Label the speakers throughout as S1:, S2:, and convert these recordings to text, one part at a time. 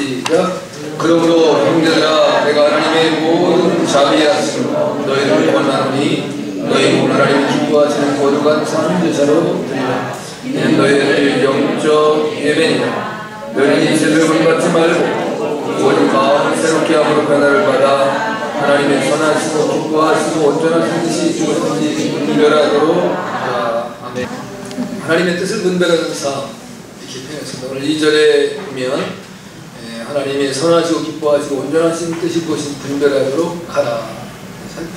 S1: 시작. 그러므로 형제들아 내가 하나님의 모든 자비하심으로 너희를 권하노니 너희 오늘 하나님이 기뻐하시는 거룩한 선지자로 드리라. 이는 너희들 영적 예배니라. 너희는 이 세대를 본받지 말고 오직 마음을 새롭게 함으로 변화를 받아 하나님의 선하시고 기뻐하시고 온전하신 뜻이 이루어진지 분별하도록 하라. 아멘. 하나님의 뜻을 분별하는 삶, 이렇게 표현했습니다. 오늘 2절에 보면 하나님의 선하시고 기뻐하시고 온전하신 뜻이 무엇인지 분별하도록 하라.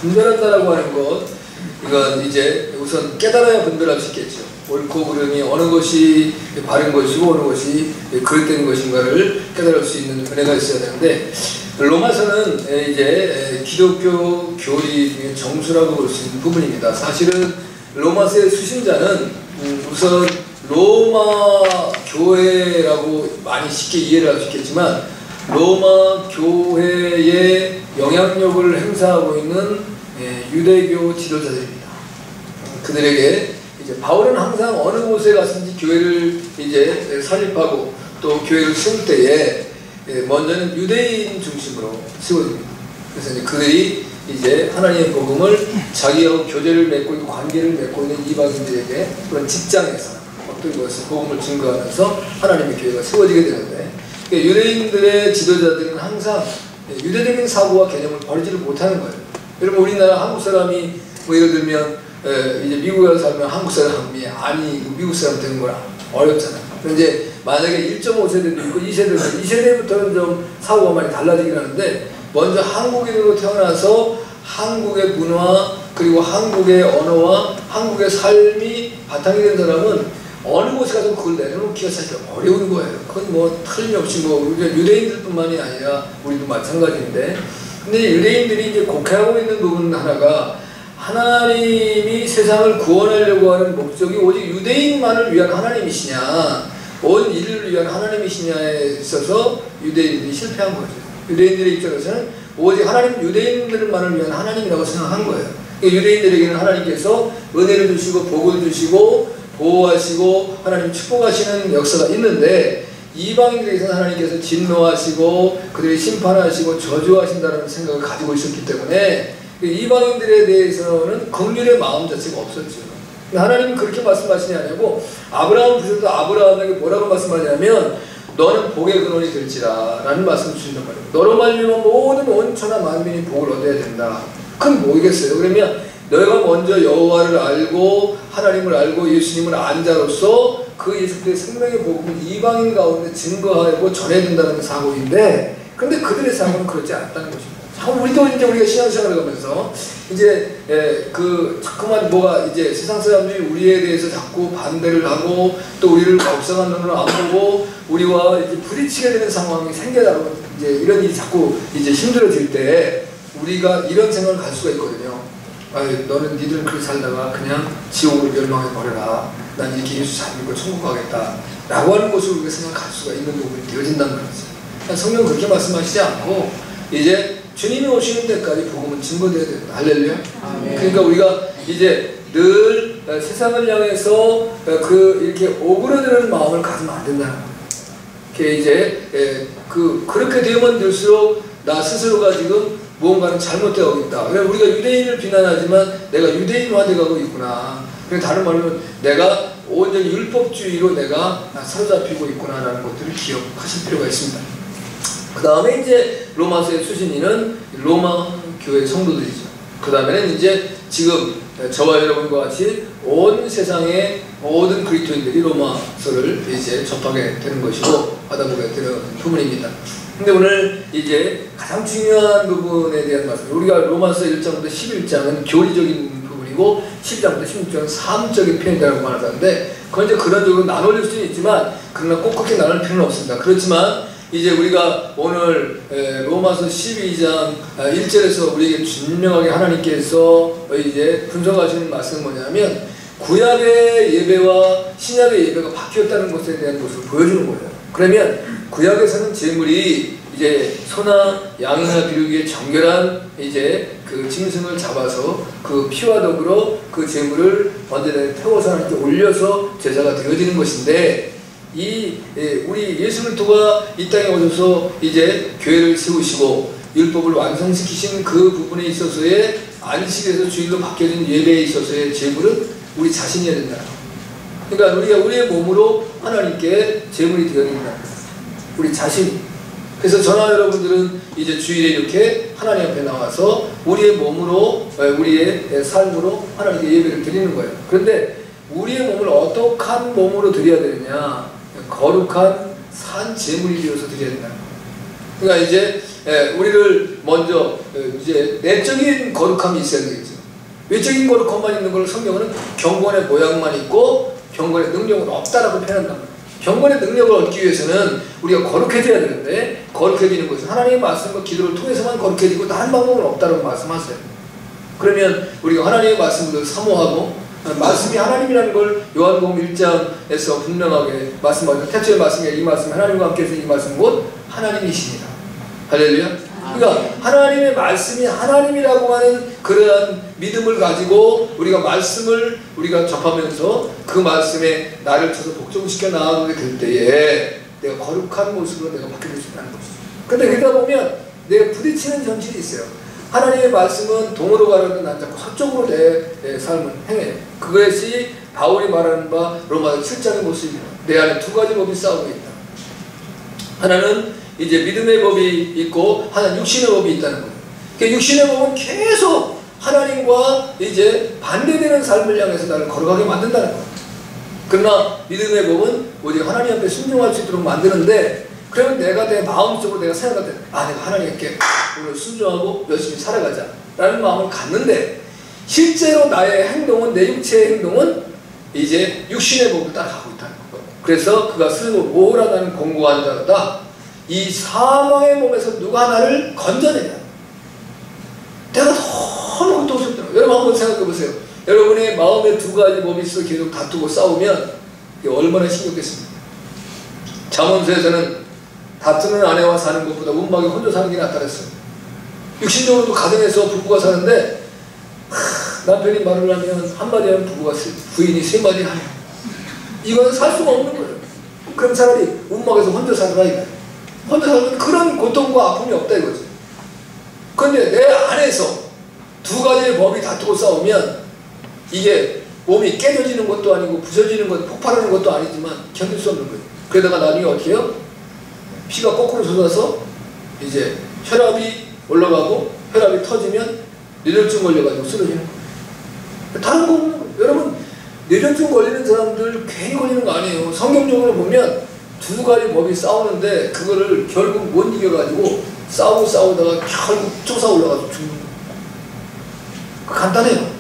S1: 분별한다라고 하는 것, 이건 이제 우선 깨달아야 분별할 수 있겠죠. 옳고 그름이 어느 것이 바른 것이고 어느 것이 그릇된 것인가를 깨달을 수 있는 은혜가 있어야 되는데, 로마서는 이제 기독교 교리 중에 정수라고 볼 수 있는 부분입니다. 사실은 로마서의 수신자는 우선 로마 교회라고 많이 쉽게 이해를 할 수 있겠지만, 로마 교회의 영향력을 행사하고 있는 유대교 지도자들입니다. 그들에게 이제 바울은 항상 어느 곳에 갔든지 교회를 이제 설립하고 또 교회를 세울 때에 먼저는 유대인 중심으로 세워집니다. 그래서 이제 그들이 이제 하나님의 복음을 자기하고 교제를 맺고 있고 관계를 맺고 있는 이방인들에게 그런 직장에서 어떤 것을 복음을 증거하면서 하나님의 교회가 세워지게 되는데, 유대인들의 지도자들은 항상 유대적인 사고와 개념을 버리지를 못하는 거예요. 여러분, 우리나라 한국 사람이 뭐 예를 들면 이제 미국에 가서 살면 한국 사람이 아니고 미국 사람 되는 건 어렵잖아요. 그런데 만약에 1.5세대도 있고 2세대부터는 좀 사고가 많이 달라지긴 하는데, 먼저 한국인으로 태어나서 한국의 문화 그리고 한국의 언어와 한국의 삶이 바탕이 된 사람은 어느 곳에 가서 그걸 내려놓기가 사실 어려운 거예요. 그건 뭐 틀림없이 뭐 유대인들뿐만이 아니라 우리도 마찬가지인데, 근데 유대인들이 이제 곡해하고 있는 부분 하나가, 하나님이 세상을 구원하려고 하는 목적이 오직 유대인만을 위한 하나님이시냐, 온 인류를 위한 하나님이시냐에 있어서 유대인들이 실패한 거죠. 유대인들의 입장에서는 오직 하나님 유대인들만을 위한 하나님이라고 생각한 거예요. 유대인들에게는 하나님께서 은혜를 주시고 복을 주시고 보호하시고 하나님 축복하시는 역사가 있는데, 이방인들에게서는 하나님께서 진노하시고 그들이 심판하시고 저주하신다는 생각을 가지고 있었기 때문에 이방인들에 대해서는 긍휼의 마음 자체가 없었죠. 하나님은 그렇게 말씀하시냐고, 아브라함 부셔도 아브라함에게 뭐라고 말씀하냐면 너는 복의 근원이 될지라 라는 말씀을 주신단 말이에요. 너로 말미암아 모든 온천하 만민이 복을 얻어야 된다. 그건 뭐겠어요? 그러면 너희가 먼저 여호와를 알고 하나님을 알고 예수님을 안 자로서 그 예수님의 생명의 복음을 이방인 가운데 증거하고 전해야 된다는 사고인데, 근데 그들의 사고는 그렇지 않았다는 것입니다. 우리도 이제 우리가 신앙생활을 가면서 이제 자꾸만 뭐가 이제 세상 사람들이 우리에 대해서 자꾸 반대를 하고 또 우리를 옥상한 눈으로 안 보고 우리와 이제 부딪히게 되는 상황이 생겨나고, 이제 이런 일이 자꾸 이제 힘들어질 때 우리가 이런 생각을 갈 수가 있거든요. 너는 니들 그렇게 살다가 그냥 지옥으로 멸망해 버려라. 난 이렇게 예수 잘 믿고 천국 가겠다. 라고 하는 것으로 우리가 생각할 수가 있는 부분이 되어진다는 거죠. 성경은 그렇게 말씀하시지 않고 이제 주님이 오시는 데까지 복음은 증거되어야 된다. 할렐루야. 아멘. 그러니까 우리가 이제 늘 세상을 향해서 이렇게 오그라드는 마음을 가지면 안 된다는 거예요. 이제 그렇게 되면 될수록 나 스스로가 지금 무언가는 잘못되어 있다. 우리가 유대인을 비난하지만 내가 유대인화돼 가고 있구나. 다른 말로 내가 온전히 율법주의로 내가 사로잡히고 있구나라는 것들을 기억하실 필요가 있습니다. 그 다음에 이제 로마서의 수신인은 로마 교회 성도들이죠. 그 다음에는 이제 지금 저와 여러분과 같이 온 세상의 모든 그리스도인들이 로마서를 이제 접하게 되는 것이고 받아보게 되는 부분입니다. 근데 오늘 이제 가장 중요한 부분에 대한 말씀, 우리가 로마서 1장부터 11장은 교리적인 부분이고 10장부터 16장은 삶적인 표현이라고 말하는데, 그건 이제 그런 쪽으로 나눠질 수는 있지만 그러나 꼭 그렇게 나눌 필요는 없습니다. 그렇지만 이제 우리가 오늘 로마서 12장 1절에서 우리에게 분명하게 하나님께서 이제 분석하시는 말씀은 뭐냐면, 구약의 예배와 신약의 예배가 바뀌었다는 것에 대한 것을 보여주는 거예요. 그러면 구약에서는 제물이 이제 소나 양이나 비루기에 정결한 이제 그 짐승을 잡아서 그 피와 더불어 그 제물을 번제단에 태워서 하나님께 올려서 제사가 되어지는 것인데, 우리 예수 그리스도가 이 땅에 오셔서 이제 교회를 세우시고 율법을 완성시키신 그 부분에 있어서의 안식에서 주일로 바뀌어진 예배에 있어서의 제물은 우리 자신이어야 된다. 그러니까 우리가 우리의 몸으로 하나님께 제물이 되어야 된다. 우리 자신. 그래서 저나 여러분들은 이제 주일에 이렇게 하나님 앞에 나와서 우리의 몸으로, 우리의 삶으로 하나님께 예배를 드리는 거예요. 그런데 우리의 몸을 어떠한 몸으로 드려야 되느냐? 거룩한 산 제물이 되어서 드려야 된다. 그러니까 이제 우리를 먼저 이제 내적인 거룩함이 있어야 되겠죠. 외적인 거룩함만 있는 걸 성경은 경건의 모양만 있고 경건의 능력은 없다라고 표현한단 말이에요. 경건의 능력을 얻기 위해서는 우리가 거룩해져야 되는데 거룩해지는 것은 하나님의 말씀과 기도를 통해서만 거룩해지고 다른 방법은 없다고 말씀하세요. 그러면 우리가 하나님의 말씀을 사모하고 말씀이 하나님이라는 걸 요한복음 1장에서 분명하게 말씀하죠. 태초의 말씀이 이 말씀 하나님과 함께해서 이 말씀 곧 하나님이십니다. 할렐루야. 그러니까 하나님의 말씀이 하나님이라고 하는 그러한 믿음을 가지고 우리가 말씀을 우리가 접하면서 그 말씀에 나를 쳐서 복종시켜 나가게 될 때에 내가 거룩한 모습으로 내가 바뀌어질 수 있다는 것이죠. 근데 그러다 보면 내가 부딪히는 현실이 있어요. 하나님의 말씀은 동으로 가라는 난 자꾸 서쪽으로 내 삶을 행해요. 그것이 바울이 말하는 바 로마서 7장의 모습입니다. 내 안에 두 가지 법이 싸우고 있다. 하나는 이제 믿음의 법이 있고 하나는 육신의 법이 있다는 거예요. 그러니까 육신의 법은 계속 하나님과 이제 반대되는 삶을 향해서 나를 걸어가게 만든다는 거예요. 그러나 믿음의 법은 오직 하나님 앞에 순종할 수 있도록 만드는데 그러면 내가 내 마음속으로 내가 생각할 때 내가 하나님께 오늘 순종하고 열심히 살아가자 라는 마음을 갖는데 실제로 나의 행동은 내 육체의 행동은 이제 육신의 법을 따라가고 있다는 거예요. 그래서 그가 스스로 뭐라 나는 공고한 자다. 이 사망의 몸에서 누가 나를 건져내냐. 내가 너무 고통스럽다. 여러분 한번 생각해 보세요. 여러분의 마음에 두 가지 법이 있어 계속 다투고 싸우면 이게 얼마나 힘겹겠습니까? 잠언서에서는 다투는 아내와 사는 것보다 운박이 혼자 사는 게 낫다랬어요. 육신적으로도 가정에서 부부가 사는데 남편이 말을 하면 한마디 하면 부인이 세 마디 하네요. 이건 살 수가 없는 거예요. 그럼 차라리 운박에서 혼자 살아라 이거예요. 혼자 살면 그런 고통과 아픔이 없다 이거지. 그런데 내 안에서 두 가지의 법이 다투고 싸우면 이게 몸이 깨져지는 것도 아니고 부서지는 것, 폭발하는 것도 아니지만 견딜 수 없는 거예요. 그러다가 나중에 어떻게 해요? 피가 거꾸로 솟아서 이제 혈압이 올라가고 혈압이 터지면 뇌졸중 걸려가지고 쓰러지는 거예요. 다른 거 없는 거예요. 여러분 뇌졸중 걸리는 사람들 괜히 걸리는 거 아니에요. 성경적으로 보면 두 가지 법이 싸우는데 그거를 결국 못 이겨가지고 싸우다가 결국 쫓아 올라가서 죽는 거예요. 간단해요.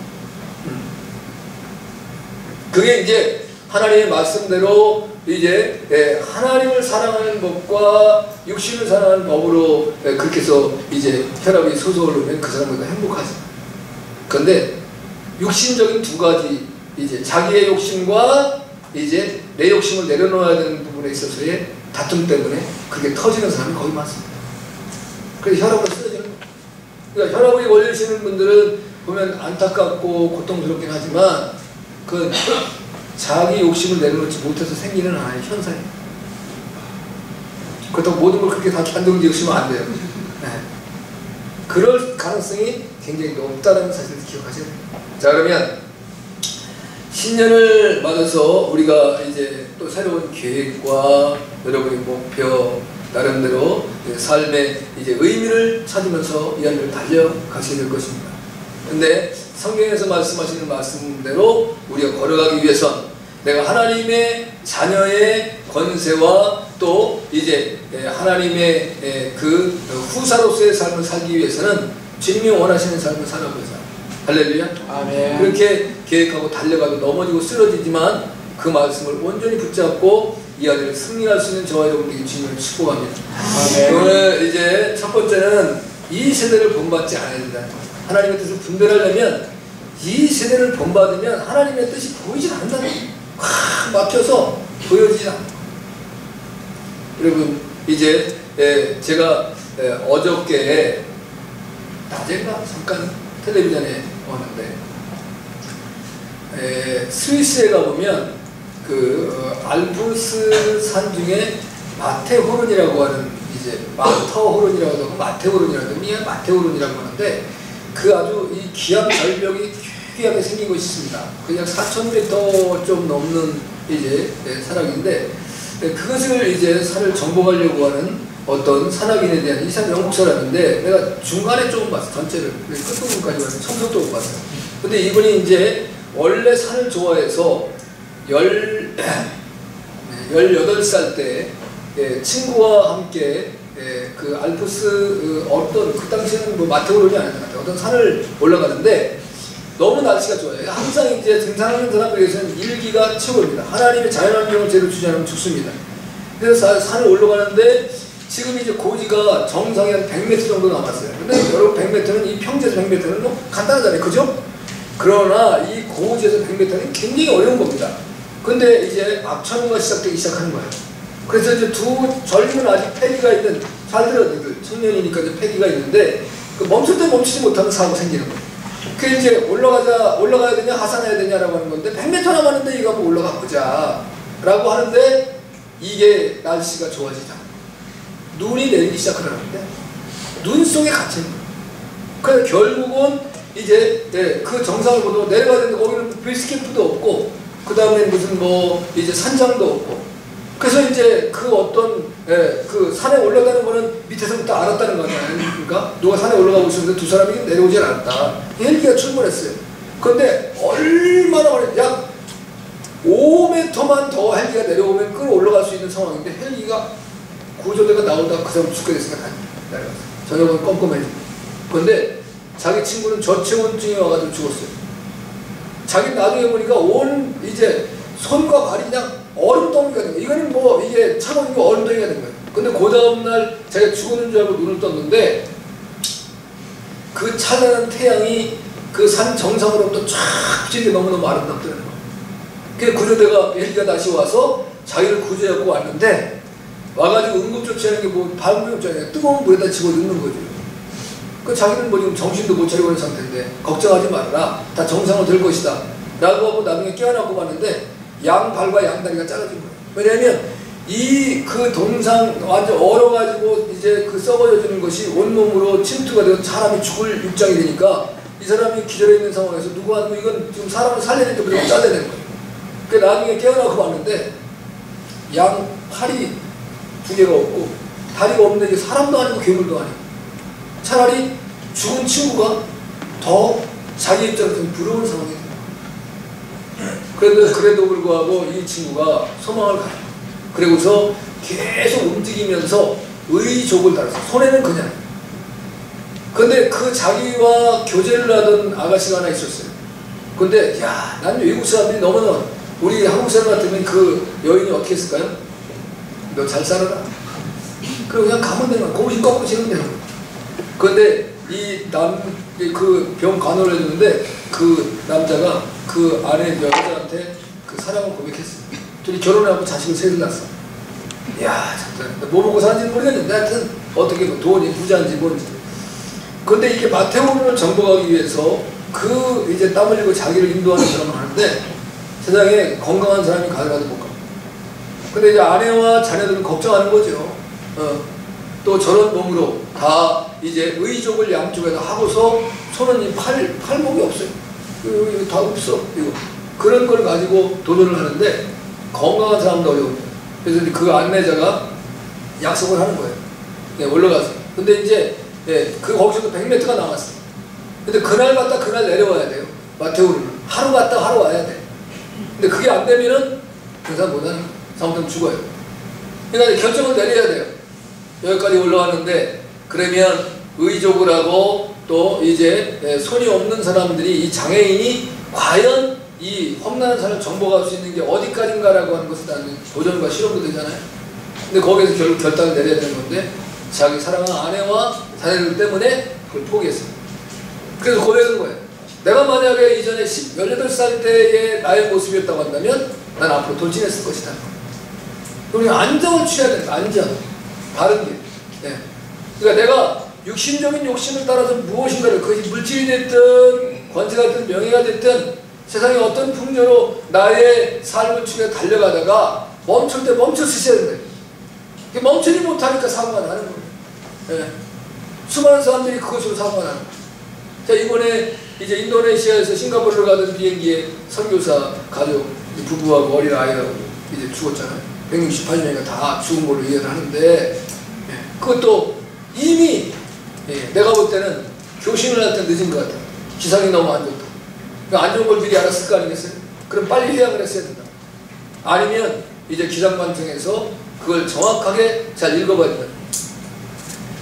S1: 그게 이제 하나님의 말씀대로 이제 하나님을 사랑하는 법과 육신을 사랑하는 법으로 그렇게 해서 이제 혈압이 솟아오르면 그 사람은 행복하지. 그런데 육신적인 두 가지 이제 자기의 욕심과 이제 내 욕심을 내려놓아야 되는 부분에 있어서의 다툼 때문에 그게 터지는 사람이 거의 많습니다. 그래서 혈압으로 쓰러지는 거예요. 그러니까 혈압이 걸리시는 분들은 보면 안타깝고 고통스럽긴 하지만 그 자기 욕심을 내려놓지 못해서 생기는 하나의 현상이에요. 그렇다고 모든 걸 그렇게 다 단정지으시면 안 돼요. 네. 그럴 가능성이 굉장히 높다는 사실을 기억하셔야 돼요. 자, 그러면 신년을 맞아서 우리가 이제 또 새로운 계획과 여러분의 목표, 나름대로 삶의 이제 의미를 찾으면서 이 안을 달려가셔야 될 것입니다. 근데 성경에서 말씀하시는 말씀대로 우리가 걸어가기 위해선 내가 하나님의 자녀의 권세와 또 이제 하나님의 그 후사로서의 삶을 살기 위해서는 주님이 원하시는 삶을 살아보자. 할렐루야. 아멘. 그렇게 계획하고 달려가도 넘어지고 쓰러지지만 그 말씀을 온전히 붙잡고 이 안을 승리할 수 있는 저와 여러분들에게 주님을 축복합니다. 아멘. 오늘 이제 첫 번째는 이 세대를 본받지 않아야 된다. 하나님의 뜻을 분별하려면 이 세대를 본받으면 하나님의 뜻이 보이질 않는다는 거예요. 확 막혀서 보여지지 않아요. 여러분 이제 제가 어저께 낮에가 잠깐 텔레비전에 왔는데 스위스에 가보면
S2: 알프스 산 중에 마테호른이라고 하는 이제 마터호른이라고 하고 마테호른이라고 하고 마테호른이라고 하는데 그 아주 이 기암 절벽이 희귀하게 생긴 것이 있습니다. 그냥 4,000m 좀 넘는 이제 산악인데 그것을 이제 산을 정복하려고 하는 어떤 산악인에 대한 이 산 영국 사람인데 내가 중간에 조금 봤어. 전체를 끝부분까지 봤어. 청소도 못 봤어. 근데 이분이 이제 원래 산을 좋아해서 18살 때 친구와 함께 그 알프스 어떤 그 당시에는 뭐 마테오른이 아니었던 것 같아요. 어떤 산을 올라가는데 너무 날씨가 좋아요. 항상 이제 등산하는 사람들에게서는 일기가 최고입니다. 하나님의 자연환경을 제대로 주지 않으면 죽습니다. 그래서 산을 올라가는데 지금 이제 고지가 정상에 한 100m 정도 남았어요. 근데 여러분 100m는 이 평지에서 100m는 뭐 간단하잖아요. 그죠? 그러나 이 고지에서 100m는 굉장히 어려운 겁니다. 근데 이제 악천후가 시작되기 시작하는 거예요. 그래서 이제 두 젊은 아직 패기가 있는, 잘 들어요. 청년이니까 이제 패기가 있는데 그 멈출 때 멈추지 못하는 사고가 생기는 거예요. 그 이제 올라가야 되냐 하산해야 되냐라고 하는 건데 100m 남았는데 이거 한번 올라가 보자 라고 하는데 이게 날씨가 좋아지자 눈이 내리기 시작하는데 눈 속에 갇힌 거예요. 그래서 결국은 이제 그 정상을 보고 내려가야 되는데 거기는 베이스캠프도 없고 그 다음에 무슨 뭐 이제 산장도 없고 그래서 이제 그 어떤 그 산에 올라가는 거는 밑에서부터 알았다는 거잖아요. 그러니까 누가 산에 올라가고 있었는데 두 사람이 내려오질 않았다. 헬기가 출몰했어요. 그런데 얼마나 걸려? 약 5m만 더 헬기가 내려오면 끌어올라갈 수 있는 상황인데 헬기가 구조대가 나오다가 그 사람 죽게 됐으니까 내려갔어요. 저녁은 껌껌해지고. 그런데 자기 친구는 저체온증이 와가지고 죽었어요. 자기 나중에 보니까 온 이제 손과 발이 그냥 얼음덩이가 된 거예요. 이거는 뭐 이게 차가운 얼음덩이가 된 거예요. 근데 그 다음날 자기가 죽었는 줄 알고 눈을 떴는데 그 찬란한 태양이 그 산 정상으로부터 쫙 비치는 게 너무너무 아름답더라는 거예요. 그래서 구조대가 헬기가 다시 와서 자기를 구조해갖고 왔는데 와가지고 응급조치하는 게 뭐 발물조치하는 뜨거운 물에다 집어넣는 거죠. 그 자기는 뭐 지금 정신도 못 차리고 있는 상태인데 걱정하지 말아라. 다 정상으로 될 것이다. 라고 하고 나중에 깨어나고 봤는데 양발과 양다리가 잘라진 거예요. 왜냐하면 이 그 동상 완전 얼어가지고 이제 그 썩어져지는 것이 온몸으로 침투가 되어 사람이 죽을 입장이 되니까 이 사람이 기절해 있는 상황에서 누구한테 이건 지금 사람을 살려야 되는데 무조건 잘라야 되는 거예요. 그 나중에 깨어나고 봤는데 양 팔이 두 개가 없고 다리가 없는데 이게 사람도 아니고 괴물도 아니고 차라리 죽은 친구가 더 자기 입장에서는 부러운 상황이에요. 그래도 불구하고 이 친구가 소망을 가요. 그리고서 계속 움직이면서 의족을 달았어요. 손에는 그냥. 근데 그 자기와 교제를 하던 아가씨가 하나 있었어요. 근데 야, 난 외국 사람들이 너무나 우리 한국 사람 같으면 그 여인이 어떻게 했을까요? 너 잘 살아라. 그리고 그냥 가면 되는 거야. 고무신 꺾고 지면 되는 거야. 근데 그 병 간호를 해주는데 그 남자가 그 아내 여자한테 그 사랑을 고백했어요. 둘이 결혼하고 자식을 셋을 낳았어. 이야, 진짜 뭐 먹고 사는지는 모르겠는데 하여튼 어떻게 뭐 돈이 부자인지 뭔지. 근데 이게 마테오른을 정복하기 위해서 그 이제 땀 흘리고 자기를 인도하는 사람을 하는데 세상에 건강한 사람이 가더라도 못 가. 근데 이제 아내와 자녀들은 걱정하는 거죠. 또 저런 몸으로 다 이제 의족을 양쪽에다 하고서 손은 이 팔목이 없어요. 이거 다 없어. 이거. 그런 걸 가지고 도전을 하는데 건강한 사람도 어려워요. 그래서 그 안내자가 약속을 하는 거예요. 네, 올라가서. 근데 이제 그 거기서도 100m가 남았어요. 근데 그날 갔다 그날 내려와야 돼요. 마테오르는. 하루 갔다 하루 와야 돼. 근데 그게 안 되면은 그 사람 못하는 사람들은 죽어요. 그러니까 결정을 내려야 돼요. 여기까지 올라왔는데 그러면 의족을 하고 또 이제 손이 없는 사람들이 이 장애인이 과연 이 험난한 산을 정복할 수 있는 게 어디까지인가라고 하는 것에 대한 도전과 실험도 되잖아요. 근데 거기에서 결국 결단을 내려야 되는 건데 자기 사랑하는 아내와 자녀들 때문에 그걸 포기했어요. 그래서 고백한 거예요. 내가 만약에 이전에 18살 때의 나의 모습이었다고 한다면 난 앞으로 돌진했을 것이다. 우리 안정을 취해야 된다. 안정. 다른 게. 그러니까 내가 육신적인 욕심을 따라서 무엇인가를 그것이 물질이 됐든 권세가 됐든 명예가 됐든 세상에 어떤 풍조로 나의 삶을 추구해 달려가다가 멈출 때 멈춰 쓰셔야 돼요. 멈추지 못하니까 사고가 나는 거예요. 예. 수많은 사람들이 그것으로 사고가 나는 거예요. 자, 이번에 이제 인도네시아에서 싱가포르를 가던 비행기에 선교사 가족 부부하고 어린 아이하고 이제 죽었잖아요. 168명이가 다 죽은 걸로 이해를 하는데, 예. 그것도 이미 예. 내가 볼 때는 교신을 할 때 늦은 것 같아요. 기상이 너무 안 좋다. 그러니까 안 좋은 걸 미리 알았을 거 아니겠어요? 그럼 빨리 해양을 했어야 된다. 아니면 이제 기상관청에서 그걸 정확하게 잘 읽어봐야 된다.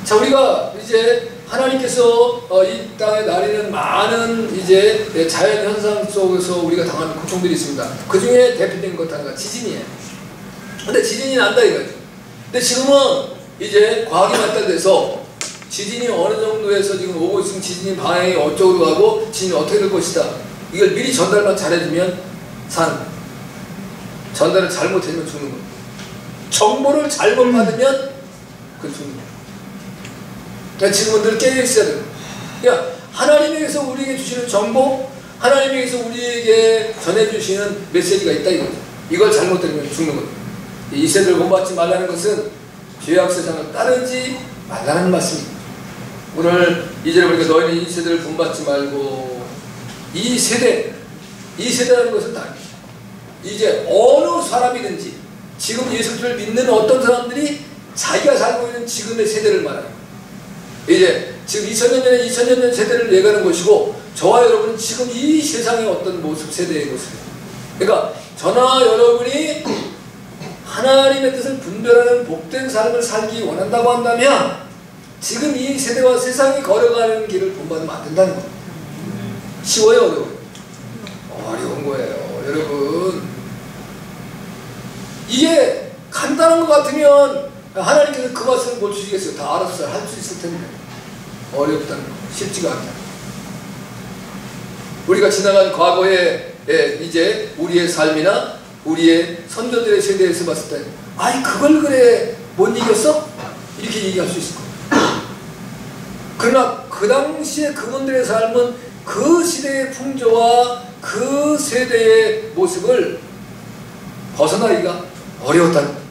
S2: 자, 우리가 이제 하나님께서 이 땅에 나리는 많은 이제 자연 현상 속에서 우리가 당하는 고통들이 있습니다. 그 중에 대표적인 것 하나가 지진이에요. 근데 지진이 난다 이거죠. 근데 지금은 이제 과학이 발달돼서 지진이 어느 정도에서 지금 오고 있으면 지진이 방향이 어쪽으로 가고 지진이 어떻게 될 것이다. 이걸 미리 전달만 잘해주면 전달을 잘못해주면 죽는 거예요. 정보를 잘못 받으면 그 죽는 거예요. 그러니까 지금은 늘 깨어있어야 돼요. 그러니까 하나님에게서 우리에게 주시는 정보, 하나님에게서 우리에게 전해주시는 메시지가 있다 이거죠. 이걸 잘못 들으면 죽는 거예요. 이 세대를 본받지 말라는 것은 죄악 세상을 따르지 말라는 말씀입니다. 오늘 이제를 보니까 너희는 이 세대를 본받지 말고 이 세대라는 것은 다 이제 어느 사람이든지 지금 예수를 믿는 어떤 사람들이 자기가 살고 있는 지금의 세대를 말해요. 이제 지금 2000년 전에 2000년 전 세대를 얘기하는 것이고 저와 여러분은 지금 이 세상의 어떤 모습, 세대의 모습이에요. 그러니까 저나 여러분이 하나님의 뜻을 분별하는 복된 삶을 살기 원한다고 한다면 지금 이 세대와 세상이 걸어가는 길을 본받으면 안 된다는 거예요. 쉬워요, 어려워요? 어려운 거예요, 여러분. 이게 간단한 것 같으면 하나님께서 그 말씀을 못 주시겠어요? 다 알아서 할 수 있을 텐데. 어렵다는 거, 쉽지가 않다. 우리가 지나간 과거에 이제 우리의 삶이나 우리의 선조들의 세대에서 봤을 때 아이 그걸 그래 못 이겼어? 이렇게 얘기할 수 있을 거예요. 그러나 그 당시에 그분들의 삶은 그 시대의 풍조와 그 세대의 모습을 벗어나기가 어려웠다는 거예요.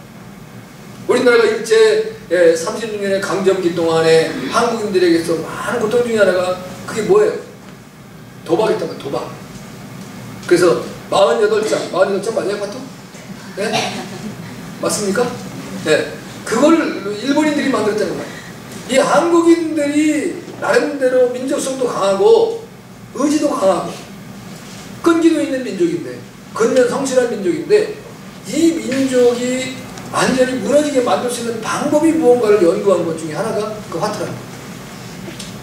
S2: 우리나라가 일제 36년의 강점기 동안에 한국인들에게서 많은 고통 중에 하나가 그게 뭐예요? 도박이었단 말이에요. 도박. 그래서 48장 맞아요, 파토? 네? 맞습니까? 네. 그걸 일본인들이 만들었다는 거예요. 이 한국인들이 나름대로 민족성도 강하고 의지도 강하고 끈기도 있는 민족인데 근면 성실한 민족인데 이 민족이 완전히 무너지게 만들 수 있는 방법이 무언가를 연구한 것 중에 하나가 그 화투라는 거예요.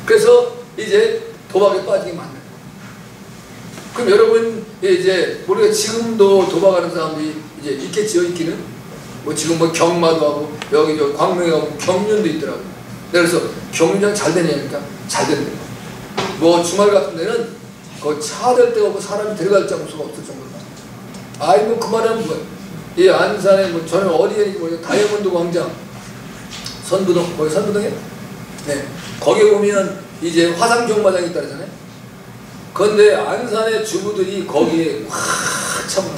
S2: 그래서 이제 도박에 빠지게 만든 거예요. 그럼 여러분 이제 우리가 지금도 도박하는 사람들이 이제 있겠지요, 있기는. 뭐 지금 뭐 경마도 하고 여기 저 광명에 가고 경륜도 있더라고요. 그래서 경륜장 잘 되냐니까 잘 된대요. 뭐 주말 같은 데는 그 차 댈 데가 없고 사람이 들어갈 장소가 없을 정도로. 아이 뭐 그 말은 뭐예요? 이 안산에 뭐 저는 어디에 뭐 다이아몬드 광장 선부동 거기 선부동이에요? 네. 거기 보면 이제 화상 경마장이 있다잖아요. 그런데 안산의 주부들이 거기에 확 차면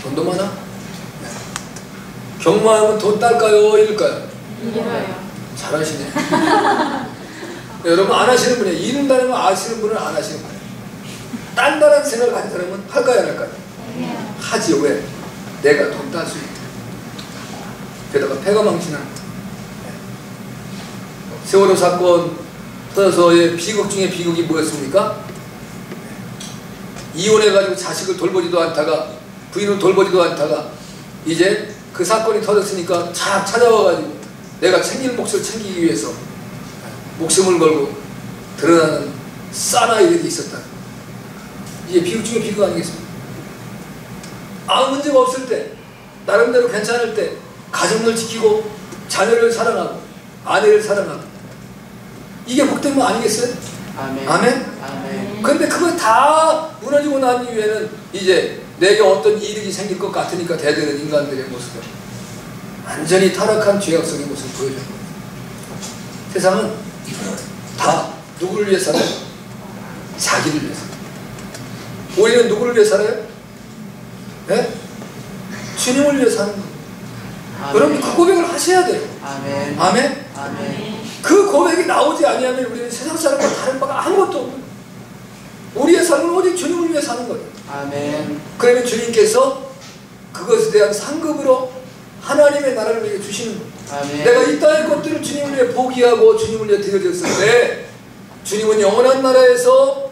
S2: 돈도 많아? 네. 경마하면 돈 딸까요? 잃을까요?
S3: 잃어요.
S2: 잘하시네. 여러분 안 하시는 분이에요. 잃는다는 거 아시는 분은 안 하시는 거예요. 딴다는 생각을 가진 사람은 할까요? 안 할까요? 하지. 왜? 내가 돈 딸 수 있다. 게다가 패가 망신하는 거야. 세월호 사건 터져서의 비극 중에 비극이 뭐였습니까? 이혼해가지고 자식을 돌보지도 않다가 부인을 돌보지도 않다가 이제 그 사건이 터졌으니까 착 찾아와가지고 내가 챙길 몫을 챙기기 위해서 목숨을 걸고 드러나는 사나이들이 있었다. 이게 비극 중에 비극 아니겠습니까? 아무 문제가 없을 때, 나름대로 괜찮을 때 가정을 지키고 자녀를 사랑하고 아내를 사랑하고 이게 복된 거 아니겠어요?
S3: 아멘.
S2: 아멘?
S3: 아멘.
S2: 근데 그거 다 무너지고 난 이후에는 이제 내게 어떤 이득이 생길 것 같으니까 대드는 인간들의 모습을 완전히 타락한 죄악성의 모습을 보여주는 거예요. 세상은 다 누구를 위해서는? 자기를 위해서. 우리는 누구를 위해 살아요? 네? 주님을 위해 사는 거예요. 여러분 그 고백을 하셔야 돼요.
S3: 아멘.
S2: 아멘?
S3: 아멘.
S2: 그 고백이 나오지 아니하면 우리는 세상 사람과 다른 바가 아무것도 없는, 우리의 삶은 오직 주님을 위해 사는 거예요.
S3: 아멘.
S2: 그러면 주님께서 그것에 대한 상급으로 하나님의 나라를 우리에게 주시는 거예요.
S3: 아멘.
S2: 내가 이 땅의 것들을 주님을 위해 포기하고 주님을 위해 드려졌을 때 주님은 영원한 나라에서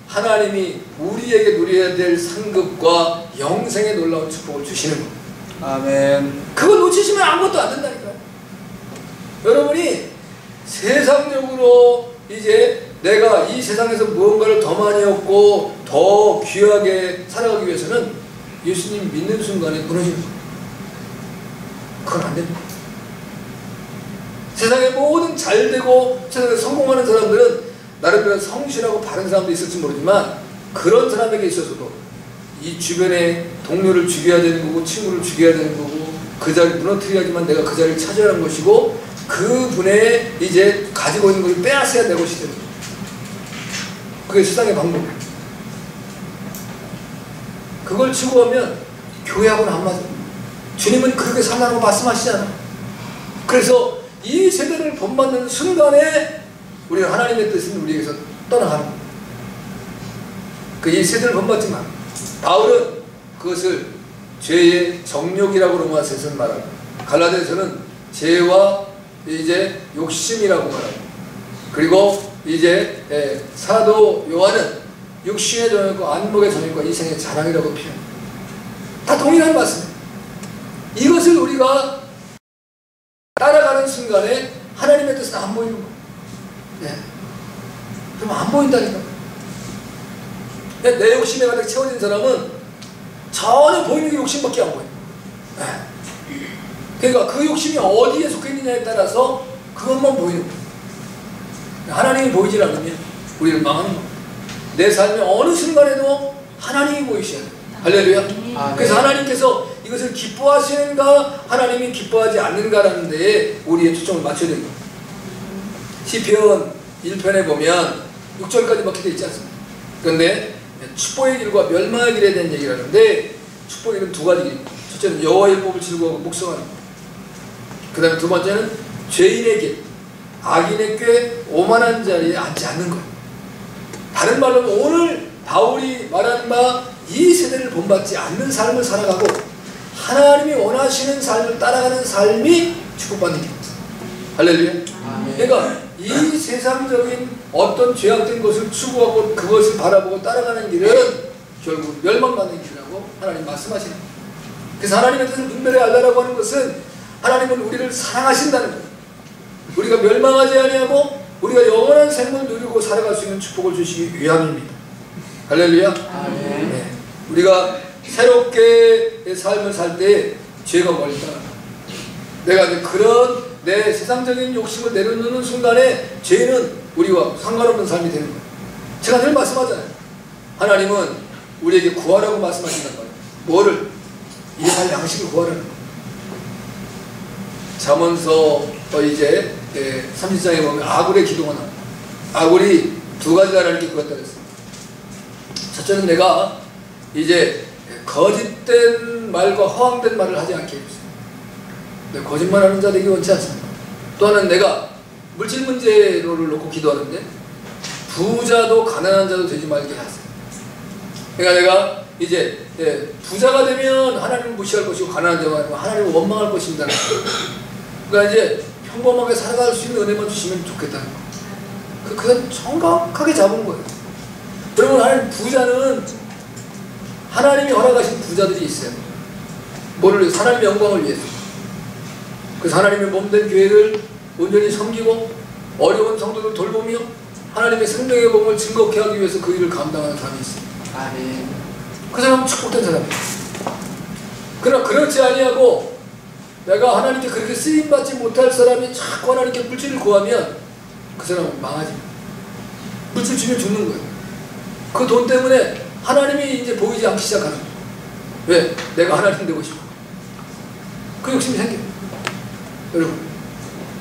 S2: 하나님이 우리에게 누려야 될 상급과 영생의 놀라운 축복을 주시는 거예요.
S3: 아멘.
S2: 그걸 놓치시면 아무것도 안 된다니까요. 여러분이 세상적으로 이제 내가 이 세상에서 무언가를 더 많이 얻고 더 귀하게 살아가기 위해서는 예수님 믿는 순간에 무너지는 거예요. 그건 안 됩니다. 세상의 모든 잘되고 세상에 성공하는 사람들은 나름대로 성실하고 바른 사람도 있을지 모르지만 그런 사람에게 있어서도 이 주변의 동료를 죽여야 되는 거고 친구를 죽여야 되는 거고 그 자리를 무너뜨려야지만 내가 그 자리를 차지하는 것이고 그분의 이제 가지고 있는 것을 빼앗아야 내 것이 되는 거예요. 그게 세상의 방법이에요. 그걸 추구하면 교회하고는 안 맞아요. 주님은 그렇게 살라고 말씀하시잖아. 그래서 이 세대를 본받는 순간에 우리는 하나님의 뜻은 우리에게서 떠나가는 거예요. 이 세대를 본받지만 바울은 그것을 죄의 정욕이라고 로마서에서는 말하고 갈라디아서는 죄와 이제 욕심이라고 말하고 그리고 이제 사도 요한은 육신의 정욕과 안목의 정욕과 이생의 자랑이라고 표현합니다. 다 동일한 말씀입니다. 이것을 우리가 따라가는 순간에 하나님의 뜻은 안 보이는 거예요. 네. 그럼 안 보인다니까. 내 욕심에 가득 채워진 사람은 전혀 보이는 게 욕심밖에 안 보여요. 네. 그러니까 그 욕심이 어디에 속해 있느냐에 따라서 그것만 보이는 거예요. 하나님이 보이질 않으면 우리는 망하는 거예요. 내 삶의 어느 순간에도 하나님이 보이셔야 돼요. 할렐루야. 그래서 하나님께서 이것을 기뻐하시는가 하나님이 기뻐하지 않는가라는 데에 우리의 초점을 맞춰야 됩니다. 시편 1편에 보면 6절까지밖에 되어 있지 않습니다. 그런데 축복의 길과 멸망의 길에 대한 얘기를 하는데 축복의 길은 두 가지 길입니다. 첫째는 여호와의 법을 즐거워하고 묵상하는 것. 그 다음에 두 번째는 죄인의 길, 악인의 꾀, 오만한 자리에 앉지 않는 것. 다른 말로 오늘 바울이 말한 바 이 세대를 본받지 않는 삶을 살아가고 하나님이 원하시는 삶을 따라가는 삶이 축복받는 길입니다. 할렐루야. 그러니까 이 세상적인 어떤 죄악된 것을 추구하고 그것을 바라보고 따라가는 길은 결국 멸망받는 길이라고 하나님 말씀하시는 거예요. 그래서 하나님의 뜻을 분별히 알라라고 하는 것은 하나님은 우리를 사랑하신다는 거예요. 우리가 멸망하지 아니하고 우리가 영원한 생명을 누리고 살아갈 수 있는 축복을 주시기 위함입니다. 할렐루야. 네. 우리가 새롭게 삶을 살 때 죄가 멀리 떠납니다. 내가 이제 그런 내 세상적인 욕심을 내려놓는 순간에 죄는 우리와 상관없는 삶이 되는 거예요. 제가 늘 말씀하잖아요. 하나님은 우리에게 구하라고 말씀하신단 말이에요. 뭐를? 일할 양식을 구하라는 거예요. 잠언서 이제 30장에 보면 아굴의 기도가 나옵니다. 아굴이 두 가지가 하나님께 구했다고 했습니다. 첫째는 내가 이제 거짓된 말과 허황된 말을 하지 않게 해주세요. 내가 거짓말하는 자 되기 원치 않습니다. 또 하나는 내가 물질 문제를 놓고 기도하는데 부자도 가난한 자도 되지 말게 하세요. 그러니까 내가 이제 부자가 되면 하나님을 무시할 것이고 가난한 자가 되면 하나님을 원망할 것입니다. 그러니까 이제 평범하게 살아갈 수 있는 은혜만 주시면 좋겠다는 거. 그건 정확하게 잡은 거예요. 여러분, 하나님 부자는 하나님이 허락하신 부자들이 있어요. 뭐를 위해서? 하나님의 영광을 위해서. 그래서 하나님의 몸된 교회를 온전히 섬기고 어려운 성도들 돌보며 하나님의 생명의 몸을 증거케 하기 위해서 그 일을 감당하는 사람이 있어요.
S3: 아멘.
S2: 그 사람은 축복된 사람이에요. 그러나 그렇지 아니하고 내가 하나님께 그렇게 쓰임받지 못할 사람이 자꾸 하나님께 물질을 구하면 그 사람은 망하지. 물질 주면 죽는 거예요. 그 돈 때문에 하나님이 이제 보이지 않기 시작하는 거예요. 왜? 내가 하나님 되고 싶어. 그 욕심이 생겨요. 여러분,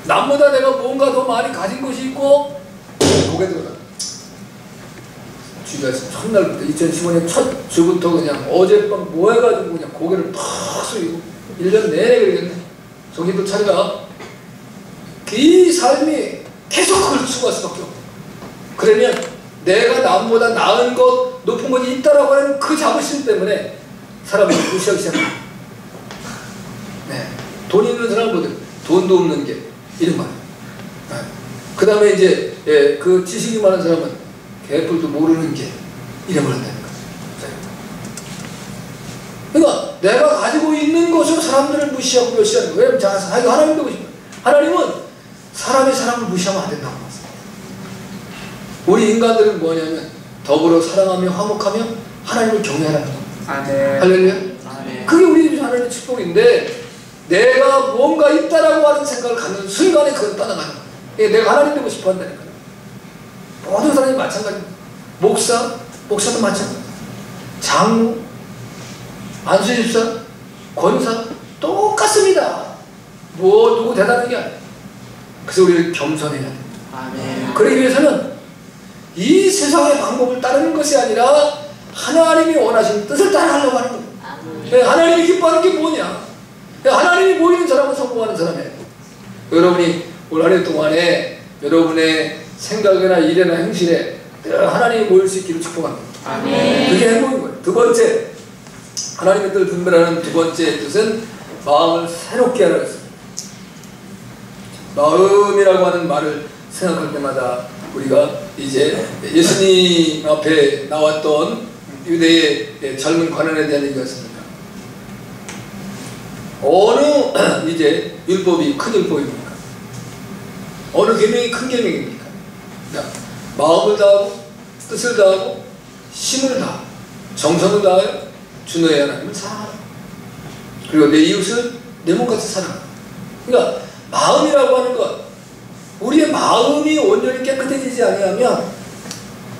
S2: 남보다 내가 뭔가 더 많이 가진 것이 있고 목에 들어가. 주가 첫날부터 2015년 첫 주부터 그냥 어젯밤 뭐 해가지고 그냥 고개를 팍 숙이고 1년 내내 그러겠네. 정신도 차리가 이 삶이 계속 그걸 추구할 수밖에 없고, 그러면 내가 남보다 나은 것, 높은 것이 있다라고 하는 그 자부심 때문에 사람을 무시하기 시작합니다. 네. 돈 있는 사람보다 돈도 없는 게 이런 말이에요. 네. 그 다음에 이제 그 지식이 많은 사람은 개뿔도 모르는 게 이런 말 한다는 거죠. 그러니까 내가 가지고 있는 것으로 사람들을 무시하고 멸시하는 거예요. 왜냐면 자기가 하나님 되고 싶어요. 하나님은 사람이 사람을 무시하면 안 된다고 말씀합니다. 우리 인간들은 뭐냐면 더불어 사랑하며 화목하며 하나님을 경외하라는 겁니다.
S3: 아멘.
S2: 할렐루야.
S3: 아멘.
S2: 그게 우리 하나님의 축복인데, 내가 뭔가 있다라고 하는 생각을 갖는 순간에 그건 떠나가는 거예요. 내가 하나님 되고 싶어 한다니까요. 모든 사람이 마찬가지입니다. 목사도 마찬가지입니다. 장로, 안수집사, 권사 똑같습니다. 뭐 누구 대단한 게 아니에요. 그래서 우리를 겸손해야 돼요.
S3: 아멘.
S2: 그러기 위해서는 이 세상의 방법을 따르는 것이 아니라 하나님이 원하시는 뜻을 따라가려고 하는 거예요. 하나님이 기뻐하는 게 뭐냐? 하나님이 보이는 사람은 성공하는 사람이에요. 여러분이 올 한 해 동안에 여러분의 생각이나 일이나 행실에 늘 하나님이 모일 수 있기를 축복합니다.
S3: 아멘.
S2: 그게 행복인 거예요. 두 번째, 하나님의 뜻을 분별하는 두 번째 뜻은 마음을 새롭게 하라고 했습니다. 마음이라고 하는 말을 생각할 때마다 우리가 이제 예수님 앞에 나왔던 유대의 젊은 관원에 대한 얘기였습니다. 어느 이제 율법이 큰 율법입니까? 어느 계명이 큰 계명입니까? 그러니까 마음을 다하고 뜻을 다하고 힘을 다하고 정성을 다하여 주 너의 하나님을 사랑하라. 그리고 내 이웃을 내 몸같이 사랑하라. 그러니까 마음이라고 하는 것, 우리의 마음이 온전히 깨끗해지지 않으면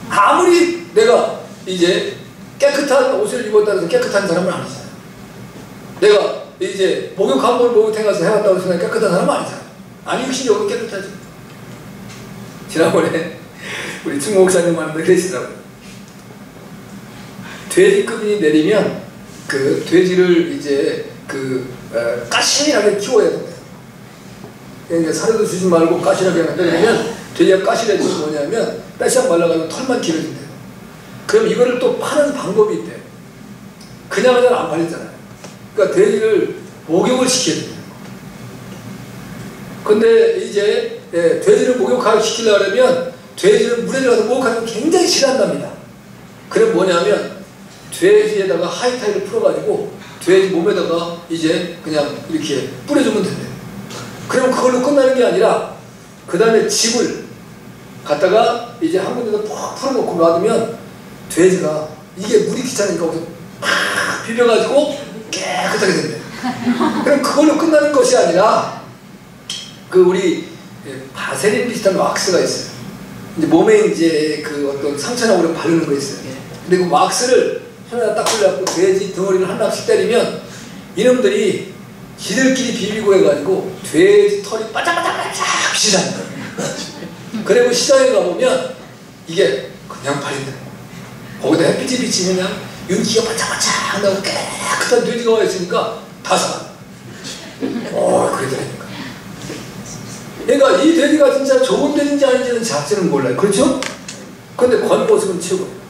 S2: 아무리 내가 이제 깨끗한 옷을 입었다고 해서 깨끗한 사람은 아니잖아요. 내가 이제 목욕 한 번 목욕탕 가서 해왔다고 해서 깨끗한 사람은 아니잖아요. 아니 육신적으로 깨끗하죠. 지난번에 우리 충 목사님 만나서 그러시더라고요. 돼지급이 내리면 그 돼지를 이제 까실하게 키워야 된대요. 그러니까 사료도 주지 말고 까실하게 하는데, 그러면 돼지가 까실해지 뭐냐면 빼싹 말라가지고 털만 길어진대요. 그럼 이거를 또 파는 방법이 있대요. 그냥 안 팔리잖아요. 그러니까 돼지를 목욕을 시켜야 돼요. 근데 이제 돼지를 목욕하게 시키려면 돼지는 물에 들어가서 목욕하는 걸 굉장히 싫어한답니다. 그럼 뭐냐면 돼지에다가 하이타이를 풀어가지고 돼지 몸에다가 이제 그냥 이렇게 뿌려주면 된대요. 그럼 그걸로 끝나는 게 아니라 그 다음에 즙을 갖다가 이제 한 군데다 푹 풀어놓고 놔두면 돼지가 이게 물이 귀찮으니까 거기서 팍 비벼가지고 깨끗하게 된대요. 그럼 그걸로 끝나는 것이 아니라 그 우리 바세린 비슷한 왁스가 있어요. 이제 몸에 이제 그 어떤 상처나 우리 바르는 거 있어요. 근데 그 왁스를 손에다 딱 올려갖고 돼지 덩어리를 한 납씩 때리면 이놈들이 지들끼리 비비고 해가지고 돼지 털이 바짝바짝 비치는 거예요. 그리고 시장에 가보면 이게 그냥 팔린다. 거기다 햇빛이 비치면 윤기가 바짝바짝 나고 깨끗한 돼지가 와 있으니까 다 사. 그러더라니까. 그러니까 이 돼지가 진짜 좋은 돼지인지 아닌지는 자체는 몰라요. 그렇죠? 근데 겉모습은 최고예요.